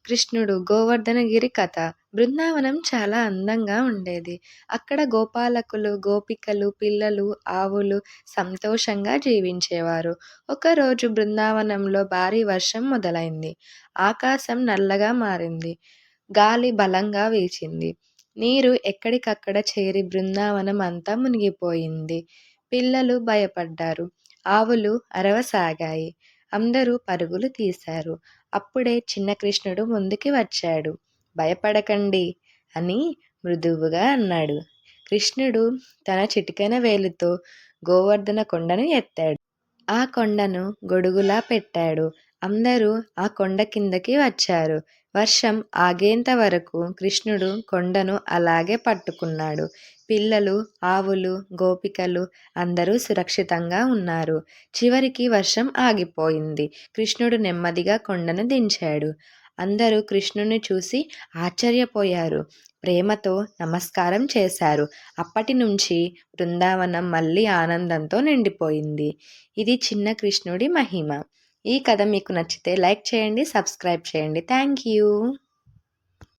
కృష్ణుడు గోవర్ధనగిరి కథ. బృందావనం చాలా అందంగా ఉండేది. అక్కడ గోపాలకులు, గోపికలు, పిల్లలు, ఆవులు సంతోషంగా జీవించేవారు. ఒకరోజు బృందావనంలో భారీ వర్షం మొదలైంది. ఆకాశం నల్లగా మారింది. గాలి బలంగా వీచింది. నీరు ఎక్కడికక్కడ చేరి బృందావనం అంతా మునిగిపోయింది. పిల్లలు భయపడ్డారు. ఆవులు అరవసాగాయి. అందరూ పరుగులు తీశారు. అప్పుడే చిన్న కృష్ణుడు ముందుకి వచ్చాడు. "భయపడకండి" అని మృదువుగా అన్నాడు. కృష్ణుడు తన చిటికెన వేలుతో గోవర్ధన కొండను ఎత్తాడు. ఆ కొండను గొడుగులా పెట్టాడు. అందరూ ఆ కొండ కిందకి వచ్చారు. వర్షం ఆగేంత వరకు కృష్ణుడు కొండను అలాగే పట్టుకున్నాడు. పిల్లలు, ఆవులు, గోపికలు అందరూ సురక్షితంగా ఉన్నారు. చివరికి వర్షం ఆగిపోయింది. కృష్ణుడు నెమ్మదిగా కొండను దించాడు. అందరూ కృష్ణుని చూసి ఆశ్చర్యపోయారు. ప్రేమతో నమస్కారం చేశారు. అప్పటి నుంచి బృందావనం మళ్ళీ ఆనందంతో నిండిపోయింది. ఇది చిన్న కృష్ణుడి మహిమ. ఈ కథ మీకు నచ్చితే లైక్ చేయండి, సబ్స్క్రైబ్ చేయండి. Thank you.